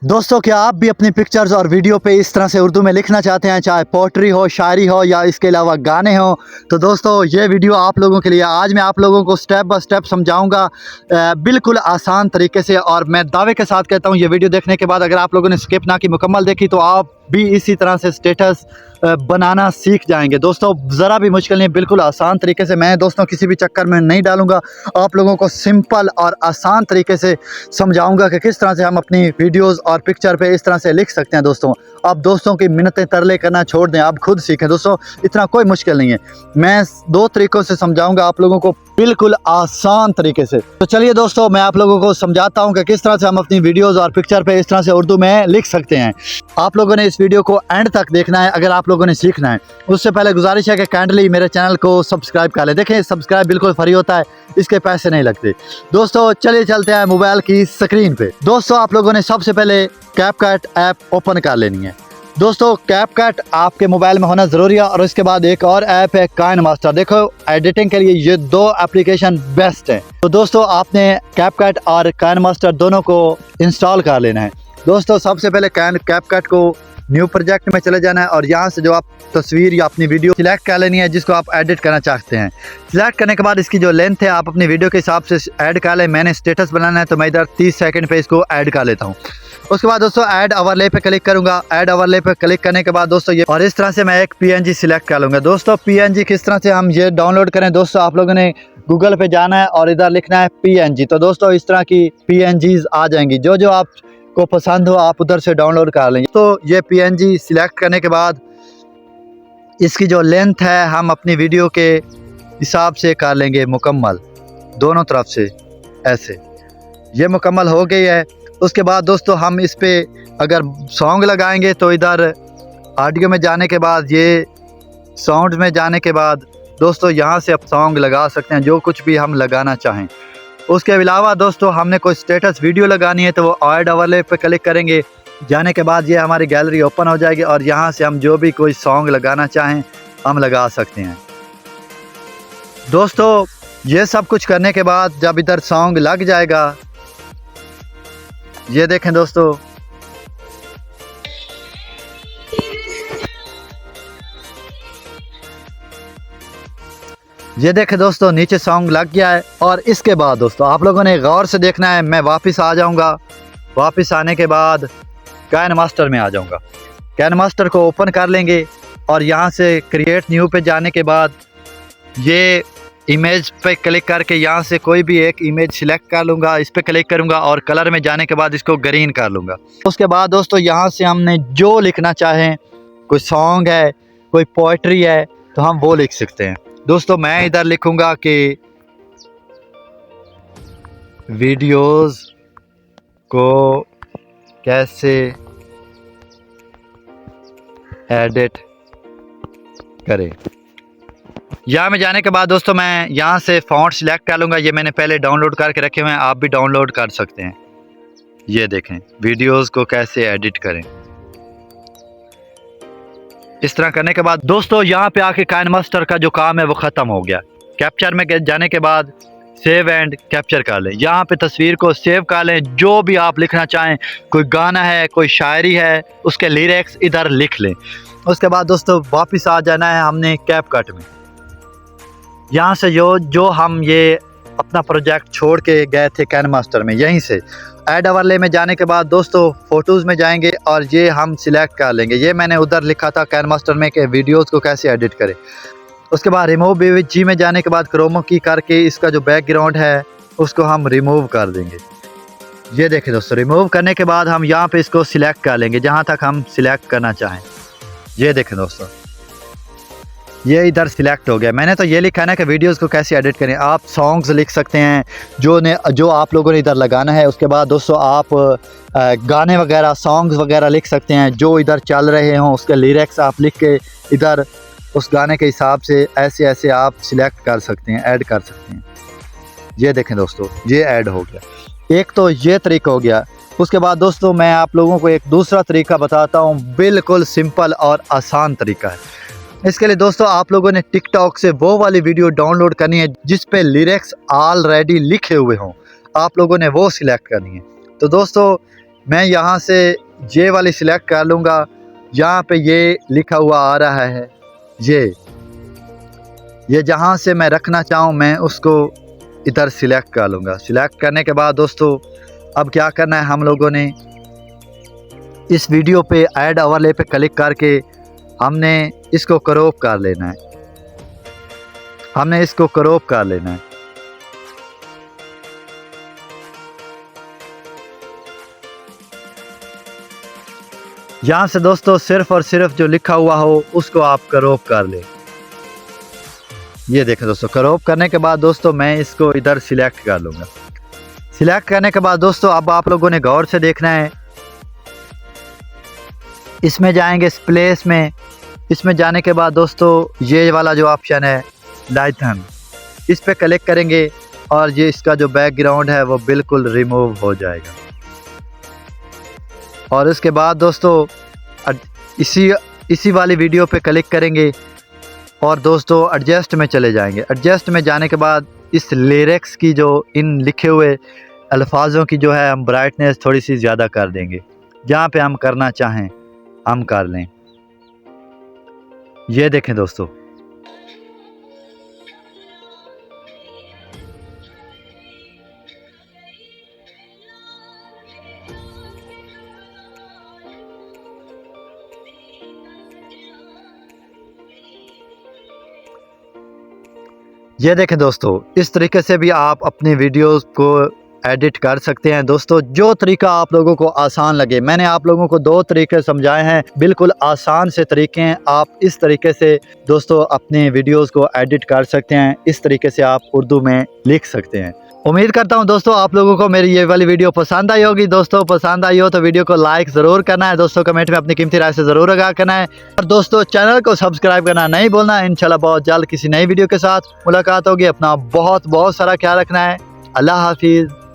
दोस्तों, क्या आप भी अपनी पिक्चर्स और वीडियो पे इस तरह से उर्दू में लिखना चाहते हैं, चाहे पोट्री हो, शायरी हो या इसके अलावा गाने हो? तो दोस्तों, ये वीडियो आप लोगों के लिए। आज मैं आप लोगों को स्टेप बाय स्टेप समझाऊंगा बिल्कुल आसान तरीके से। और मैं दावे के साथ कहता हूँ, ये वीडियो देखने के बाद अगर आप लोगों ने स्किप ना की, मुकम्मल देखी, तो आप भी इसी तरह से स्टेटस बनाना सीख जाएंगे। दोस्तों, ज़रा भी मुश्किल नहीं, बिल्कुल आसान तरीके से। मैं दोस्तों किसी भी चक्कर में नहीं डालूंगा, आप लोगों को सिंपल और आसान तरीके से समझाऊंगा कि किस तरह से हम अपनी वीडियोस और पिक्चर पे इस तरह से लिख सकते हैं। दोस्तों, आप दोस्तों की मिन्नतें तरले करना छोड़ दें, आप खुद सीखें। दोस्तों, इतना कोई मुश्किल नहीं है। मैं दो तरीक़ों से समझाऊंगा आप लोगों को, बिल्कुल आसान तरीके से। तो चलिए दोस्तों, मैं आप लोगों को समझाता हूं कि किस तरह से हम अपनी वीडियोस और पिक्चर पे इस तरह से उर्दू में लिख सकते हैं। आप लोगों ने इस वीडियो को एंड तक देखना है अगर आप लोगों ने सीखना है। उससे पहले गुजारिश है कि काइंडली मेरे चैनल को सब्सक्राइब कर लें। देखें, सब्सक्राइब बिल्कुल फ्री होता है, इसके पैसे नहीं लगते। दोस्तों, चलिए चलते हैं मोबाइल की स्क्रीन पे। दोस्तों, आप लोगों ने सबसे पहले कैपकट ऐप ओपन कर लेनी है। दोस्तों, कैपकट आपके मोबाइल में होना ज़रूरी है। और इसके बाद एक और ऐप है काइनमास्टर। देखो, एडिटिंग के लिए ये दो एप्लीकेशन बेस्ट हैं। तो दोस्तों, आपने कैपकट और काइनमास्टर दोनों को इंस्टॉल कर लेना है। दोस्तों, सबसे पहले कैपकट को न्यू प्रोजेक्ट में चले जाना है और यहाँ से जो आप तस्वीर या अपनी वीडियो सिलेक्ट कर लेनी है जिसको आप एडिट करना चाहते हैं। सिलेक्ट करने के बाद इसकी जो लेंथ है आप अपनी वीडियो के हिसाब से ऐड कर लें। मैंने स्टेटस बनाना है तो मैं इधर 30 सेकंड पे इसको ऐड कर लेता हूँ। उसके बाद दोस्तों, ऐड ओवरले पे क्लिक करूंगा। ऐड ओवरले पे क्लिक करने के बाद दोस्तों, ये और इस तरह से मैं एक पीएनजी सिलेक्ट कर लूँगा। दोस्तों, पीएनजी किस तरह से हम ये डाउनलोड करें? दोस्तों, आप लोगों ने गूगल पे जाना है और इधर लिखना है पीएनजी। तो दोस्तों, इस तरह की पीएनजीज आ जाएंगी। जो जो आप को पसंद हो आप उधर से डाउनलोड कर लेंगे। तो ये पीएनजी सिलेक्ट करने के बाद इसकी जो लेंथ है हम अपनी वीडियो के हिसाब से कर लेंगे मुकम्मल, दोनों तरफ से ऐसे। ये मुकम्मल हो गई है। उसके बाद दोस्तों, हम इस पे अगर सॉन्ग लगाएंगे तो इधर ऑडियो में जाने के बाद, ये साउंड में जाने के बाद दोस्तों, यहाँ से आप सॉन्ग लगा सकते हैं जो कुछ भी हम लगाना चाहें। उसके अलावा दोस्तों, हमने कोई स्टेटस वीडियो लगानी है तो वो ऐड ओवरले पे क्लिक करेंगे। जाने के बाद ये हमारी गैलरी ओपन हो जाएगी और यहाँ से हम जो भी कोई सॉन्ग लगाना चाहें हम लगा सकते हैं। दोस्तों, ये सब कुछ करने के बाद जब इधर सॉन्ग लग जाएगा, ये देखें दोस्तों, ये देखें दोस्तों, नीचे सॉन्ग लग गया है। और इसके बाद दोस्तों, आप लोगों ने गौर से देखना है। मैं वापस आ जाऊंगा। वापस आने के बाद काइनमास्टर में आ जाऊंगा। काइनमास्टर को ओपन कर लेंगे और यहाँ से क्रिएट न्यू पे जाने के बाद ये इमेज पे क्लिक करके यहाँ से कोई भी एक इमेज सिलेक्ट कर लूँगा। इस पर क्लिक करूँगा और कलर में जाने के बाद इसको ग्रीन कर लूँगा। उसके बाद दोस्तों, यहाँ से हमने जो लिखना चाहें, कोई सॉन्ग है, कोई पोइट्री है, तो हम वो लिख सकते हैं। दोस्तों, मैं इधर लिखूंगा कि वीडियोस को कैसे एडिट करें। यहाँ में जाने के बाद दोस्तों, मैं यहाँ से फ़ॉन्ट सिलेक्ट कर लूँगा। ये मैंने पहले डाउनलोड करके रखे हुए हैं, आप भी डाउनलोड कर सकते हैं। ये देखें, वीडियोस को कैसे एडिट करें। इस तरह करने के बाद दोस्तों, यहाँ पे आके काइनमास्टर का जो काम है वो ख़त्म हो गया। कैप्चर में जाने के बाद सेव एंड कैप्चर कर लें। यहाँ पे तस्वीर को सेव कर लें। जो भी आप लिखना चाहें, कोई गाना है, कोई शायरी है, उसके लिरिक्स इधर लिख लें। उसके बाद दोस्तों, वापस आ जाना है हमने कैपकट में। यहाँ से जो हम ये अपना प्रोजेक्ट छोड़ के गए थे काइनमास्टर में, यहीं से ऐड ओवरले में जाने के बाद दोस्तों, फ़ोटोज़ में जाएंगे और ये हम सिलेक्ट कर लेंगे। ये मैंने उधर लिखा था काइनमास्टर में कि वीडियोस को कैसे एडिट करें। उसके बाद रिमूव जी में जाने के बाद क्रोमा की करके इसका जो बैकग्राउंड है उसको हम रिमूव कर देंगे। ये देखें दोस्तों, रिमूव करने के बाद हम यहाँ पे इसको सिलेक्ट कर लेंगे जहाँ तक हम सिलेक्ट करना चाहें। ये देखें दोस्तों, ये इधर सिलेक्ट हो गया। मैंने तो ये लिखा है ना कि वीडियोस को कैसे एडिट करें। आप सॉन्ग्स लिख सकते हैं जो आप लोगों ने इधर लगाना है। उसके बाद दोस्तों, आप गाने वगैरह, सॉन्ग्स वगैरह लिख सकते हैं जो इधर चल रहे हों, उसके लिरिक्स आप लिख के इधर उस गाने के हिसाब से ऐसे ऐसे आप सिलेक्ट कर सकते हैं, ऐड कर सकते हैं। ये देखें दोस्तों, ये ऐड हो गया। एक तो ये तरीका हो गया। उसके बाद दोस्तों, मैं आप लोगों को एक दूसरा तरीका बताता हूँ, बिल्कुल सिंपल और आसान तरीका है। इसके लिए दोस्तों, आप लोगों ने टिकटॉक से वो वाली वीडियो डाउनलोड करनी है जिस पे लिरिक्स ऑलरेडी लिखे हुए हों। आप लोगों ने वो सिलेक्ट करनी है। तो दोस्तों, मैं यहाँ से ये वाली सिलेक्ट कर लूँगा। यहाँ पे ये लिखा हुआ आ रहा है, ये जहाँ से मैं रखना चाहूँ मैं उसको इधर सिलेक्ट कर लूँगा। सिलेक्ट करने के बाद दोस्तों अब क्या करना है, हम लोगों ने इस वीडियो पे ऐड ओवरले पे क्लिक करके हमने इसको क्रॉप कर लेना है। हमने इसको क्रॉप कर लेना है। यहाँ से दोस्तों सिर्फ और सिर्फ जो लिखा हुआ हो उसको आप क्रॉप कर ले। ये देखें दोस्तों, क्रॉप करने के बाद दोस्तों मैं इसको इधर सिलेक्ट कर लूँगा। सिलेक्ट करने के बाद दोस्तों अब आप लोगों ने गौर से देखना है, इसमें जाएंगे स्प्लेस में। इसमें जाने के बाद दोस्तों ये वाला जो ऑप्शन है लाइथन, इस पे क्लिक करेंगे और ये इसका जो बैकग्राउंड है वो बिल्कुल रिमूव हो जाएगा। और इसके बाद दोस्तों इसी वाली वीडियो पे क्लिक करेंगे और दोस्तों एडजस्ट में चले जाएंगे। एडजस्ट में जाने के बाद इस लिरिक्स की जो इन लिखे हुए अल्फाजों की जो है हम ब्राइटनेस थोड़ी सी ज़्यादा कर देंगे। जहाँ पे हम करना चाहें हम कर लें। ये देखें दोस्तों, ये देखें दोस्तों, इस तरीके से भी आप अपने वीडियोस को एडिट कर सकते हैं। दोस्तों जो तरीका आप लोगों को आसान लगे, मैंने आप लोगों को 2 तरीके समझाए हैं, बिल्कुल आसान से तरीके हैं। आप इस तरीके से दोस्तों अपने वीडियोस को एडिट कर सकते हैं। इस तरीके से आप उर्दू में लिख सकते हैं। उम्मीद करता हूं दोस्तों आप लोगों को मेरी ये वाली वीडियो पसंद आई होगी। दोस्तों पसंद आई हो तो वीडियो को लाइक ज़रूर करना है। दोस्तों कमेंट में अपनी कीमती राय से ज़रूर आगाह करना है और दोस्तों चैनल को सब्सक्राइब करना नहीं भूलना। इंशाल्लाह बहुत जल्द किसी नई वीडियो के साथ मुलाकात होगी। अपना बहुत बहुत सारा ख्याल रखना है। अल्लाह हाफिज़।